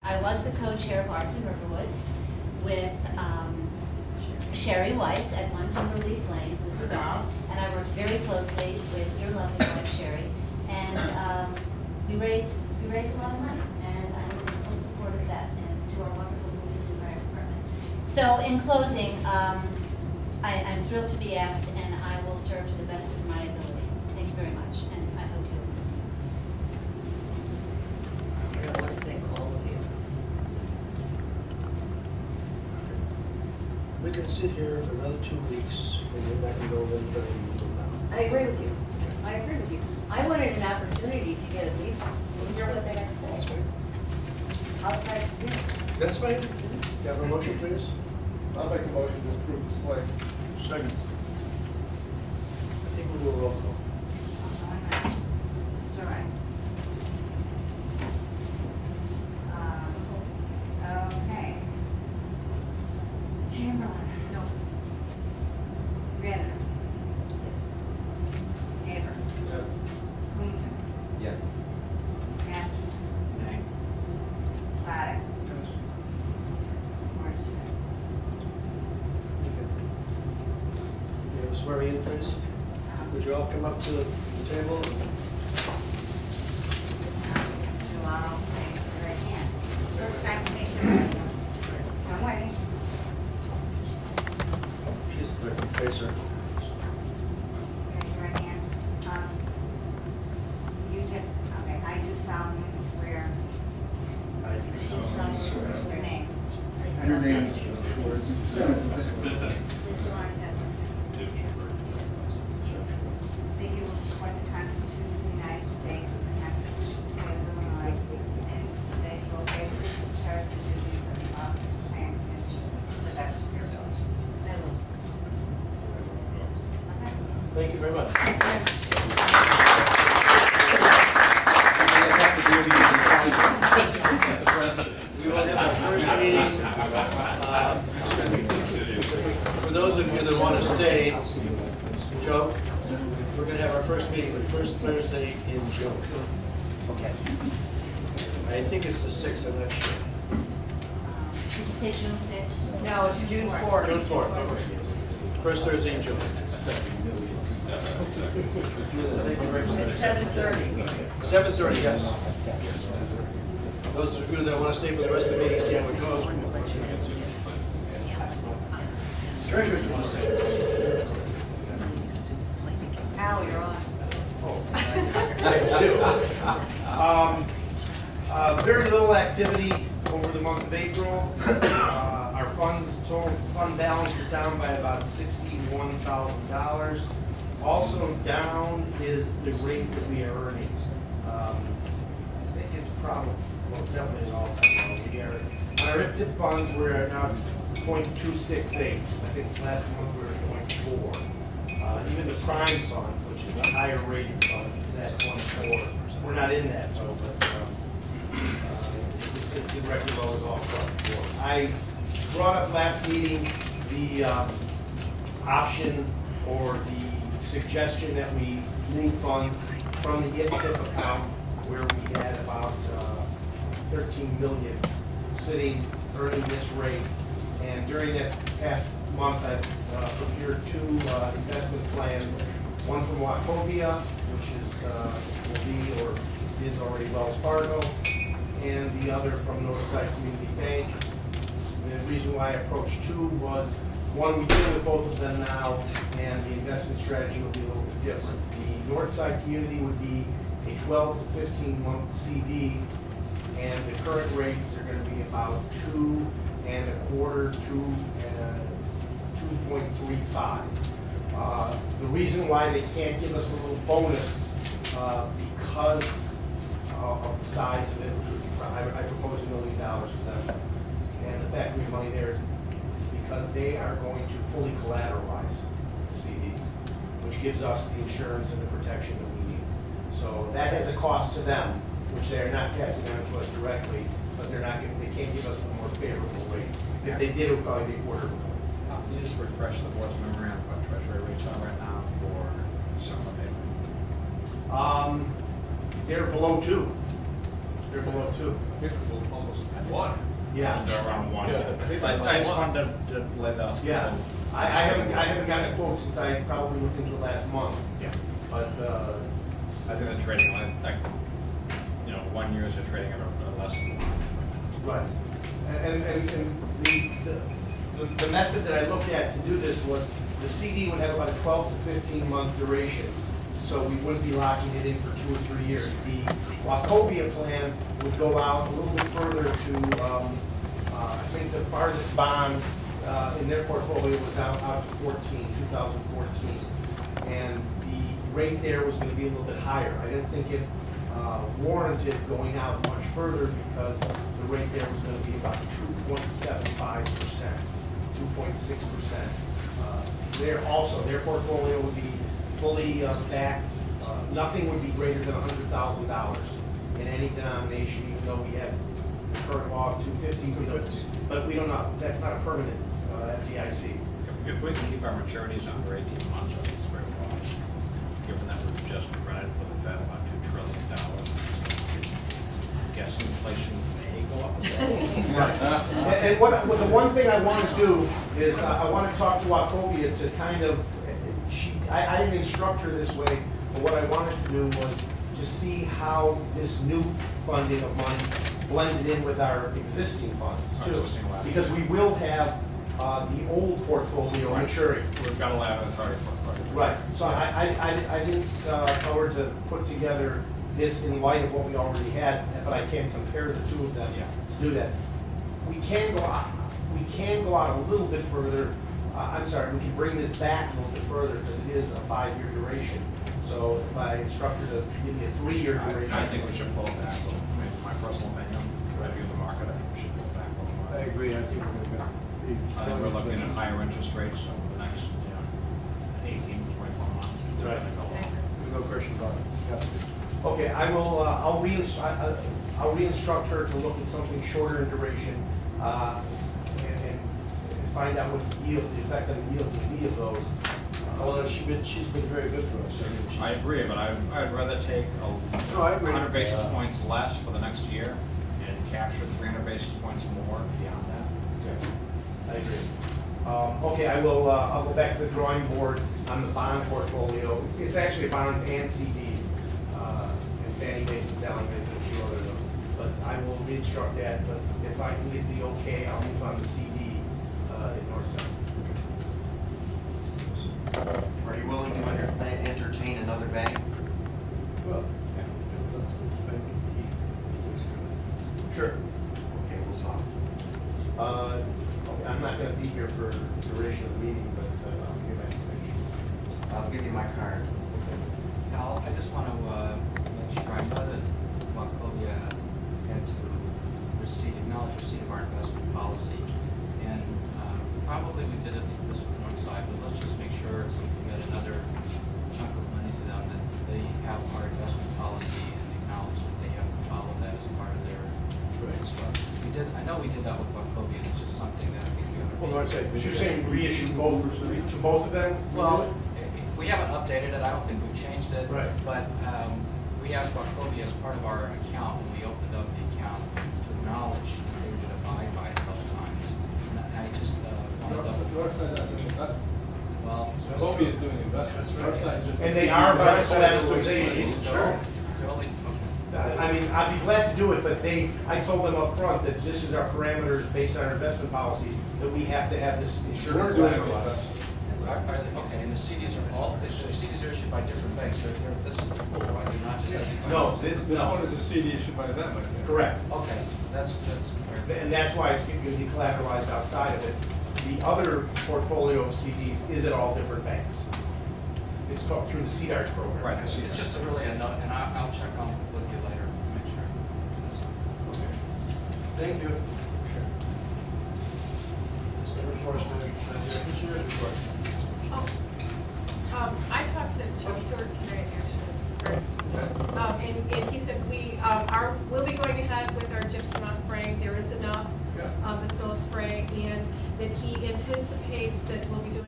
I was the co-chair of Arts in Riverwoods with Sherry Weiss at 1 Timberleaf Lane, who's a dog, and I worked very closely with your lovely wife, Sherry, and we raised a lot of money, and I'm in full support of that, and to our wonderful police and fire department. So in closing, I'm thrilled to be asked, and I will serve to the best of my ability. Thank you very much, and I hope you I want to thank all of you. We can sit here for another 2 weeks and we're not going to go over anybody now. I agree with you. I agree with you. I wanted an opportunity to get at least to hear what they have to That's say. fine. Outside of here. That's fine. You have a motion, please? I'll make a motion to approve the slate. Second. I think we'll do a roll call. Mr. Wright. Okay. Chamberlain. No. Ritter. Aver. Yes. Coombs. Yes. Masters. Nay. Spadek. Yes. Orange. You have a swearing in, please? Would you all come up to the table? So I'll make sure I can. First, I can make sure. I'm waiting. She's the clerk, face her. Raise your right hand. You did, okay, I do solemnly swear. I do solemnly swear. Your names. Your names, Schwartz. This Lauren that you will support the Constitution of the United States and the Constitution of the State of Illinois, and that you will faithfully discharge the duties of the office of planning commission to the best of your ability. I will. Okay. Thank you very much. We will have our first meeting. For those of you that want to stay, Joe, we're going to have our first meeting the first Thursday in June. Okay. I think it's the 6th, I'm not sure. Did you say June 6th? No, it's June 4th. June 4th, okay. First Thursday in June. It's 7:30. 7:30, yes. Those of you that want to stay for the rest of the meeting, see how it goes. Treasurers, you want to say? Al, you're on. Very little activity over the month of April. Our total fund balance is down by about $61,000. Also down is the rate that we are earning. I think it's probably, well, it's definitely an all-time low. We are, on our IPTIP funds, we're at now 0.268. I think last month we were at 0.4. Even the prime fund, which is the higher rated fund, is at 0.4. We're not in that though, but it's in record lows all across the board. I brought up last meeting the option or the suggestion that we move funds from the IPTIP account where we had about 13 million sitting, earning this rate. And during that past month, I've procured 2 investment plans, one from Wachovia, which is, will be or is already Wells Fargo, and the other from Northside Community Bank. And the reason why I approached 2 was, one, we deal with both of them now, and the investment strategy will be a little bit different. The Northside Community would be a 12 to 15 month CD, and the current rates are going to be about 2.25 to 2.35. The reason why they can't give us a little bonus because of the size of it, which would be, I propose $1 million for them. And the factory money there is because they are going to fully collateralize the CDs, which gives us the insurance and the protection that we need. So that has a cost to them, which they are not passing on to us directly, but they can't give us a more favorable rate. If they did, it would probably be a quarter of a point. Can you just refresh the board's memory on what treasury rates are right now for summer payment? They're below 2. They're below 2. I think it's almost 1. Yeah. They're around 1. Yeah. I just wanted to let us. Yeah. I haven't gotten a quote since I probably looked into it last month, Yeah. but, I think the trading, like, 1 year is you're trading at a less than 1. right. And the method that I looked at to do this was, the CD would have about a 12 to 15 month duration, so we wouldn't be locking it in for 2 or 3 years. The Wachovia plan would go out a little bit further to, I think the farthest bond in their portfolio was out to 2014. And the rate there was gonna be a little bit higher. I didn't think it warranted going out much further because the rate there was gonna be about 2.75%, 2.6%. Their portfolio would be fully backed. Nothing would be greater than $100,000 in any denomination, even though we have the current law of 250. But we don't know, that's not a permanent FDIC. If we can keep our maturities under 18 months, I think it's very wise. Given that we've just rented for the Fed about $2 trillion. I guess inflation may go up a little. And what the one thing I want to do is, I want to talk to Wachovia to kind of, I didn't instruct her this way, but what I wanted to do was to see how this new funding of money blended in with our existing funds Our too. existing levy. Because we will have the old portfolio maturing. We've got a lab that's already. Right, so I didn't tell her to put together this in light of what we already had, but I can compare the two of them Yeah. to do that. We can go out a little bit further. I'm sorry, we can bring this back a little bit further because it is a 5-year duration. So if I instruct her to give me a 3-year duration. I think we should pull it back a little. I mean, my personal opinion, review the market, I think we should pull it back a little. I agree, I think we're gonna. I think we're looking at higher interest rates over the next, 18 to 24 months. Right. No question about it. Yeah. Okay, I'll re-instruct her to look at something shorter in duration, and find out what the effect on the yield will be of those. Well, she's been very good for us. I mean, she's- I agree, but I'd rather take No, I agree. 100 basis points less for the next year and capture 300 basis points more beyond that. I agree. Okay, I'll go back to the drawing board on the bond portfolio. It's actually bonds and CDs, and Fannie Mae's and Sally Mae's and a few other of them. But I will re-instruct that, but if I can get the okay, I'll move on to CD in North South. Are you willing to entertain another bank? Well, yeah, that's, he thinks good. Sure. Okay, we'll talk. Okay, I'm not gonna be here for the duration of the meeting, but I'll give that information. I'll give you my card. Al, I just want to make sure, I know that Wachovia had to acknowledge receipt of our investment policy, and probably we did it this one side, but let's just make sure if we commit another chunk of money to them, that they have our investment policy and acknowledge that they have to follow that as part of their instructions. I know we did that with Wachovia, it's just something that I think we ought to. Well, no, I'd say. So you're saying reissue both, to both of them? Well, we haven't updated it, I don't think we've changed it. Right. But we asked Wachovia as part of our account, when we opened up the account, to acknowledge that they would abide by it a couple times. And I just wanted to, Northside not doing investments. well, Wachovia is doing investments. Northside just. And they are by Northside is doing collateralization. Sure. really, I mean, I'd be glad to do it, but I told them up front that this is our parameters based on our investment policy, that we have to have this insured. We're doing collateralized. investments. okay, and the CDs are all, the CDs are issued by different banks, this is the pool, right? They're not just. No, this, This one no, is a CD issued by them, I think. correct. Okay, that's clear. And that's why it's going to be collateralized outside of it. The other portfolio of CDs is at all different banks. It's called through the CDARS program. Right. It's just really a note, and I'll check on with you later, to make sure. Thank you. Number 4 is Commissioner report. I talked to Joe Stewart today, actually. And he said we'll be going ahead with our gypsum moss spraying. There is enough Yeah. Bacillus spray, and that he anticipates that we'll be doing